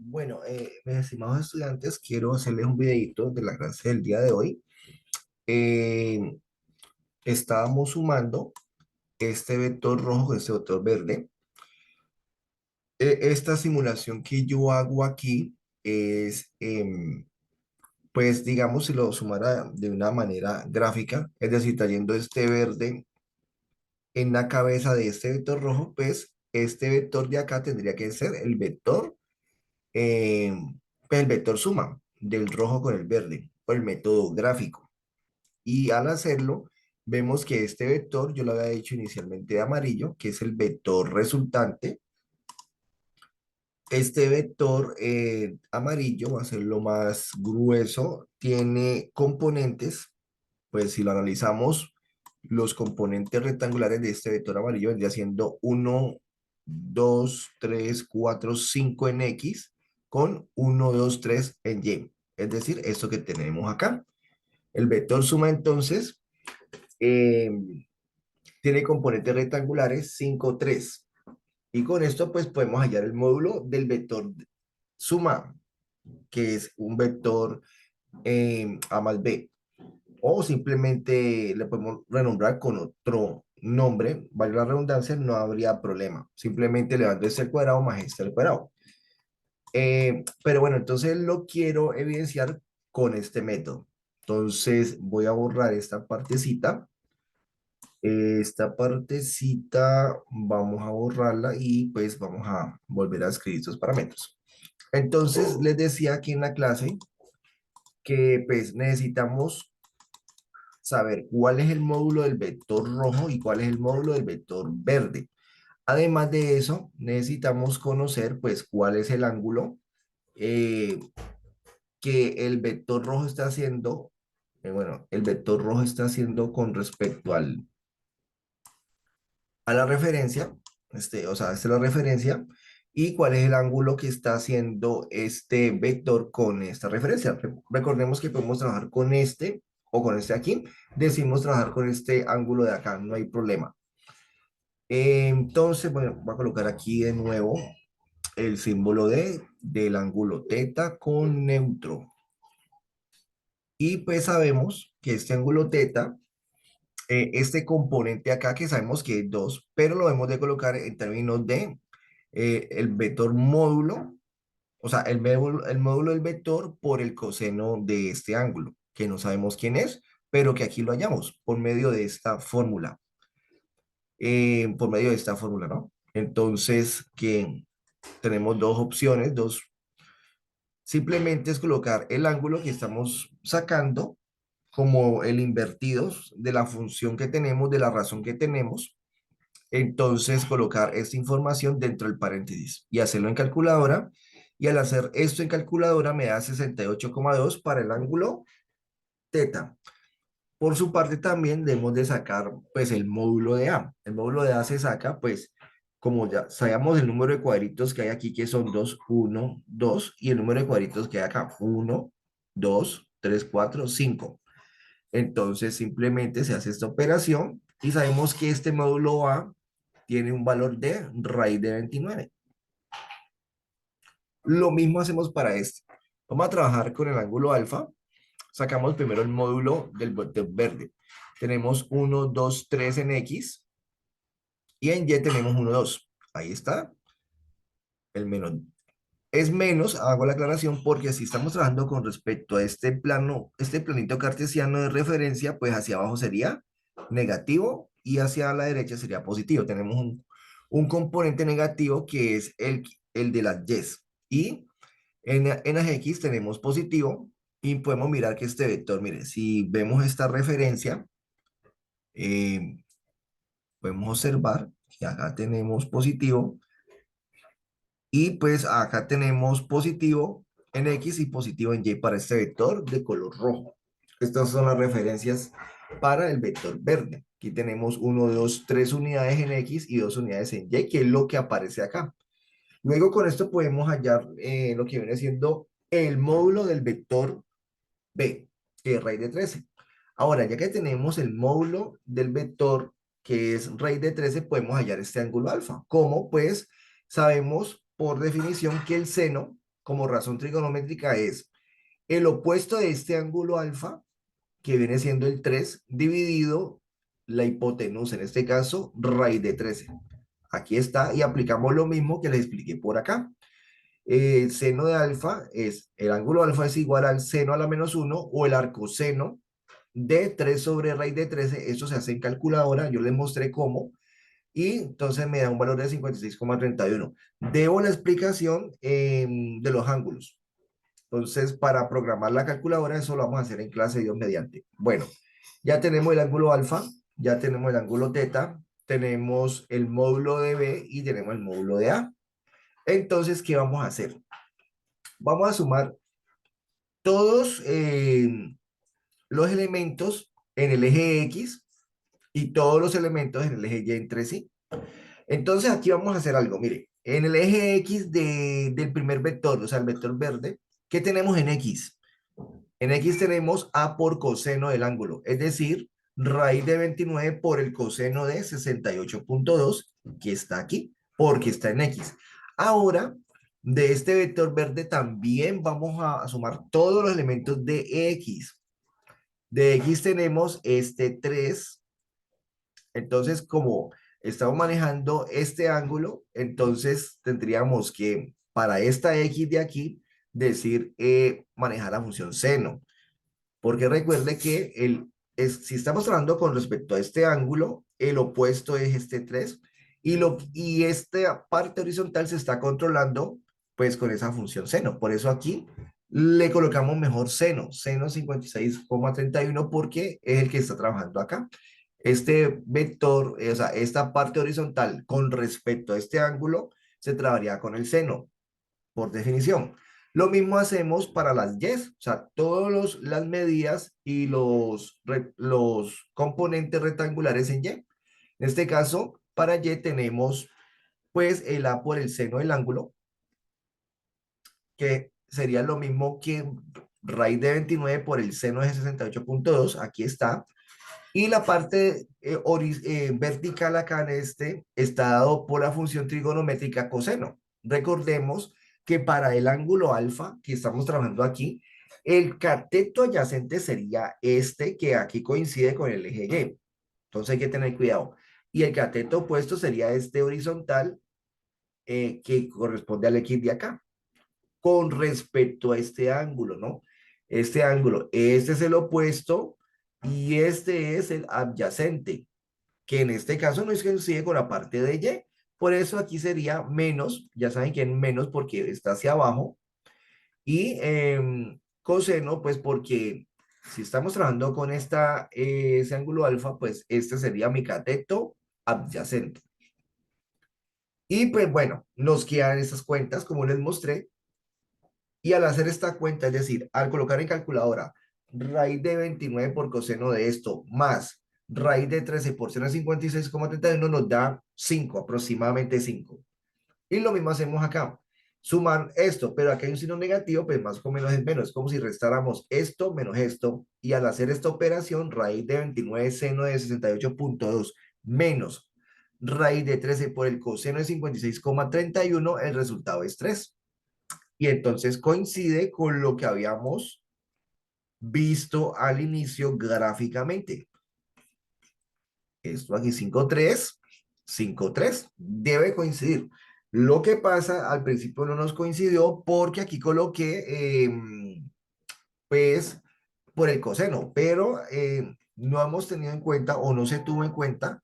Bueno, mis estimados estudiantes, quiero hacerles un videito de la clase del día de hoy. Eh, Estábamos sumando este vector rojo con este vector verde. Esta simulación que yo hago aquí es, pues digamos, si lo sumara de una manera gráfica, es decir, trayendo este verde en la cabeza de este vector rojo, pues este vector de acá tendría que ser eh, el vector suma del rojo con el verde, por el método gráfico. Y al hacerlo, vemos que este vector yo lo había hecho inicialmente de amarillo, que es el vector resultante. Este vector amarillo va a ser lo más grueso, tiene componentes, pues si lo analizamos, los componentes rectangulares de este vector amarillo vendría siendo 1, 2, 3, 4, 5 en X con 1, 2, 3 en Y. Es decir, esto que tenemos acá. El vector suma entonces eh, tiene componentes rectangulares 5, 3. Y con esto pues podemos hallar el módulo del vector suma, que es un vector A más B. O simplemente le podemos renombrar con otro nombre, vale la redundancia, no habría problema. Simplemente levando este al cuadrado más este al cuadrado. Pero bueno, entonces lo quiero evidenciar con este método. Entonces voy a borrar esta partecita. Esta partecita vamos a borrarla y pues vamos a volver a escribir estos parámetros. Entonces les decía aquí en la clase que pues necesitamos saber cuál es el módulo del vector rojo y cuál es el módulo del vector verde. Además de eso, necesitamos conocer pues cuál es el ángulo eh, que el vector rojo está haciendo, bueno, el vector rojo está haciendo con respecto a la referencia, o sea, esta es la referencia, y cuál es el ángulo que está haciendo este vector con esta referencia. Recordemos que podemos trabajar con este o con este aquí, decimos trabajar con este ángulo de acá, no hay problema. Entonces, bueno, voy a colocar aquí de nuevo el símbolo del ángulo teta con neutro. Y pues sabemos que este ángulo teta este componente acá que sabemos que es 2, pero lo debemos de colocar en términos de el vector módulo, o sea, el módulo del vector por el coseno de este ángulo, que no sabemos quién es, pero que aquí lo hallamos por medio de esta fórmula, ¿no? Entonces, que tenemos dos opciones, simplemente es colocar el ángulo que estamos sacando como el invertido de la función que tenemos, de la razón que tenemos. Entonces, colocar esta información dentro del paréntesis y hacerlo en calculadora. Y al hacer esto en calculadora me da 68,2 para el ángulo teta. Por su parte también debemos de sacar pues el módulo de A. El módulo de A se saca pues como ya sabemos el número de cuadritos que hay aquí que son 2, 1, 2 y el número de cuadritos que hay acá 1, 2, 3, 4, 5. Entonces simplemente se hace esta operación y sabemos que este módulo A tiene un valor de raíz de 29. Lo mismo hacemos para este. Vamos a trabajar con el ángulo alfa. Sacamos primero el módulo del vector verde. Tenemos 1, 2, 3 en X y en Y tenemos 1, 2. Ahí está. El menos es menos, hago la aclaración porque si estamos trabajando con respecto a este plano, este planito cartesiano de referencia, pues hacia abajo sería negativo y hacia la derecha sería positivo. Tenemos un componente negativo que es el de las y. Y en las X tenemos positivo y podemos mirar que este vector, mire, si vemos esta referencia, eh, podemos observar que acá tenemos positivo y pues acá tenemos positivo en X y positivo en Y para este vector de color rojo. Estas son las referencias para el vector verde. Aquí tenemos 1, 2, 3 unidades en X y 2 unidades en Y, que es lo que aparece acá. Luego con esto podemos hallar lo que viene siendo el módulo del vector B, que es raíz de 13. Ahora, ya que tenemos el módulo del vector que es raíz de 13, podemos hallar este ángulo alfa. ¿Cómo? Pues sabemos por definición que el seno como razón trigonométrica es el opuesto de este ángulo alfa, que viene siendo el 3 dividido la hipotenusa, en este caso, raíz de 13. Aquí está, y aplicamos lo mismo que les expliqué por acá. El seno de alfa el ángulo alfa es igual al seno a la menos uno o el arcoseno de 3 sobre raíz de 13. Esto se hace en calculadora, yo les mostré cómo, y entonces me da un valor de 56,31. Debo la explicación de los ángulos. Entonces, para programar la calculadora, eso lo vamos a hacer en clase Dios mediante. Bueno, ya tenemos el ángulo alfa, ya tenemos el ángulo teta, tenemos el módulo de B y tenemos el módulo de A. Entonces, ¿qué vamos a hacer? Vamos a sumar todos los elementos en el eje X y todos los elementos en el eje Y entre sí. Entonces, aquí vamos a hacer algo. Mire, en el eje X del primer vector, o sea, el vector verde, ¿qué tenemos en X? En X tenemos A por coseno del ángulo, es decir, raíz de 29 por el coseno de 68,2, que está aquí, porque está en X. Ahora, de este vector verde también vamos a sumar todos los elementos de X. De X tenemos este 3. Entonces, como estamos manejando este ángulo, entonces tendríamos que, para esta X de aquí, decir manejar la función seno. Porque recuerde que si estamos hablando con respecto a este ángulo, el opuesto es este 3 y esta parte horizontal se está controlando pues con esa función seno. Por eso aquí le colocamos mejor seno 56,31 porque es el que está trabajando acá. Este vector, o sea, esta parte horizontal con respecto a este ángulo se trabajaría con el seno por definición. Lo mismo hacemos para las Y, o sea, todas las medidas y los componentes rectangulares en Y. En este caso, para Y tenemos pues el A por el seno del ángulo, que sería lo mismo que raíz de 29 por el seno de 68,2, aquí está. Y la parte vertical acá en este está dado por la función trigonométrica coseno. Recordemos que para el ángulo alfa que estamos trabajando aquí, el cateto adyacente sería este que aquí coincide con el eje Y. Entonces hay que tener cuidado. Y el cateto opuesto sería este horizontal que corresponde al X de acá. Con respecto a este ángulo, ¿no? Este ángulo, este es el opuesto y este es el adyacente, que en este caso no es que coincide con la parte de Y. Por eso aquí sería menos, ya saben que es menos porque está hacia abajo, y coseno, pues porque si estamos trabajando con ese ángulo alfa, pues este sería mi cateto adyacente. Y pues bueno, nos quedan esas cuentas, como les mostré, y al hacer esta cuenta, es decir, al colocar en calculadora raíz de 29 por coseno de esto, más raíz de 13 por seno de 56,31 nos da 5, aproximadamente 5. Y lo mismo hacemos acá. Suman esto, pero aquí hay un signo negativo, pues más o menos es menos. Es como si restáramos esto menos esto. Y al hacer esta operación, raíz de 29 seno de 68,2 menos raíz de 13 por el coseno de 56,31, el resultado es 3. Y entonces coincide con lo que habíamos visto al inicio gráficamente. Esto aquí 5,3 debe coincidir. Lo que pasa, al principio no nos coincidió porque aquí coloqué, pues, por el coseno, pero no hemos tenido en cuenta o no se tuvo en cuenta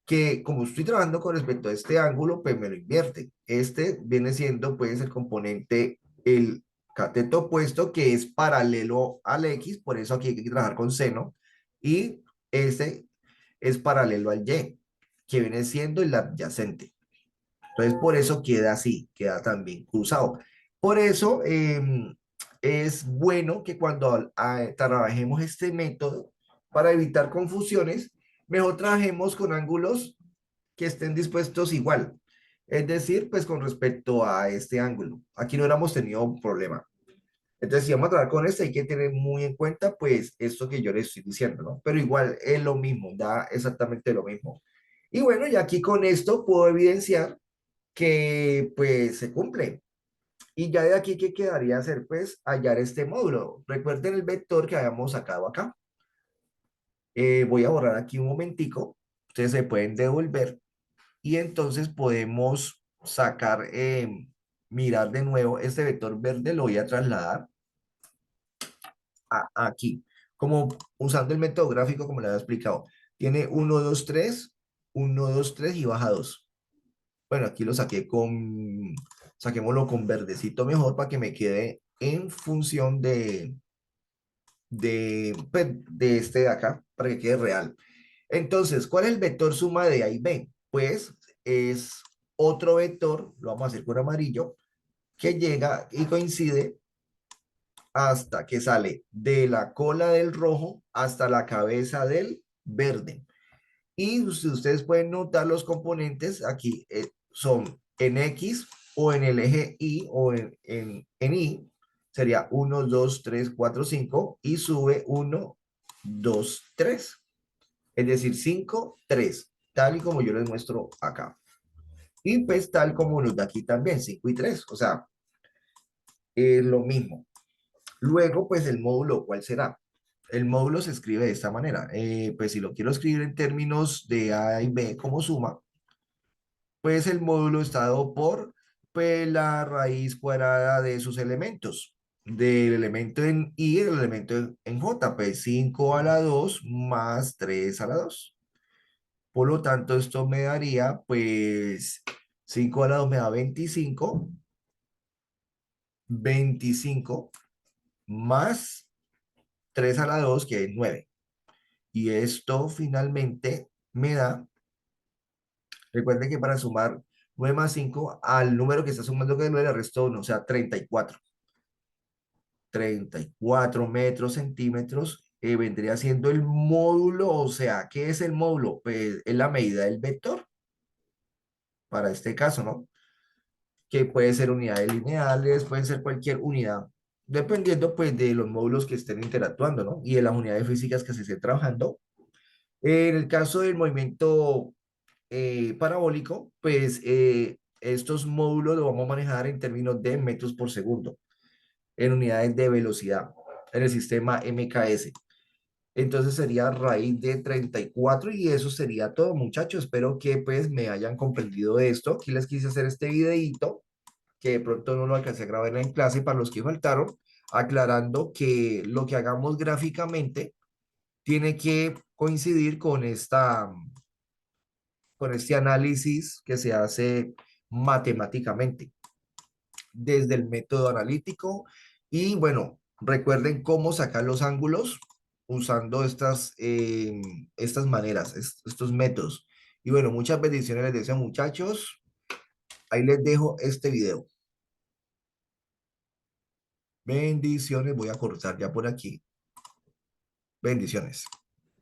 que como estoy trabajando con respecto a este ángulo, pues me lo invierte. Este viene siendo pues el componente, el cateto opuesto que es paralelo al X, por eso aquí hay que trabajar con seno, y este es paralelo al Y, que viene siendo el adyacente. Entonces por eso queda así, queda también cruzado. Por eso es bueno que cuando trabajemos este método, para evitar confusiones, mejor trabajemos con ángulos que estén dispuestos igual. Es decir, pues con respecto a este ángulo. Aquí no hubiéramos tenido un problema. Entonces, si vamos a trabajar con este, hay que tener muy en cuenta, pues, esto que yo les estoy diciendo, ¿no? Pero igual es lo mismo, da exactamente lo mismo. Y bueno, y aquí con esto puedo evidenciar que, pues, se cumple. Y ya de aquí, ¿qué quedaría hacer? Pues hallar este módulo. Recuerden el vector que habíamos sacado acá. Voy a borrar aquí un momentico. Ustedes se pueden devolver y entonces podemos sacar, mirar de nuevo este vector verde, lo voy a trasladar aquí, como usando el método gráfico como le había explicado. Tiene uno 2 3 y baja 2. Bueno, aquí lo saqué saquémoslo con verdecito mejor para que me quede en función pues, de este de acá, para que quede real. Entonces, ¿cuál es el vector suma de A y B? Pues es otro vector, lo vamos a hacer con amarillo, que llega y coincide hasta que sale de la cola del rojo hasta la cabeza del verde. Y si ustedes pueden notar los componentes aquí son en X o en el eje Y o en Y. Sería uno 2 3 4 5 y sube uno 2 3. Es decir, 5 3 tal y como yo les muestro acá. Y pues tal como nos da aquí también, 5 y 3. O sea, es lo mismo. Luego, pues el módulo, ¿cuál será? El módulo se escribe de esta manera. Pues si lo quiero escribir en términos de A y B como suma, pues el módulo está dado por pues, la raíz cuadrada de sus elementos. Del elemento en I y el elemento en J, pues 5 a la 2 más 3 a la 2. Por lo tanto, esto me daría, pues, 5 a la 2 me da 25, 25 más 3 a la 2 que es 9. Y esto finalmente me da, recuerden que para sumar 9 más 5 al número que está sumando que es 9 le resto 1, o sea, 34. 34 metros centímetros vendría siendo el módulo, o sea, ¿qué es el módulo? Pues es la medida del vector, para este caso, ¿no? Que puede ser unidades lineales, pueden ser cualquier unidad, dependiendo pues de los módulos que estén interactuando, ¿no? Y de las unidades físicas que se estén trabajando. En el caso del movimiento parabólico, pues estos módulos los vamos a manejar en términos de metros por segundo, en unidades de velocidad, en el sistema MKS. Entonces sería raíz de 34 y eso sería todo, muchachos. Espero que pues me hayan comprendido esto. Aquí les quise hacer este videíto que de pronto no lo alcancé a grabar en clase para los que faltaron, aclarando que lo que hagamos gráficamente tiene que coincidir con este análisis que se hace matemáticamente desde el método analítico. Y bueno, recuerden cómo sacar los ángulos usando estas maneras, estos métodos. Y bueno, muchas bendiciones les deseo, muchachos. Ahí les dejo este video. Bendiciones, voy a cortar ya por aquí. Bendiciones.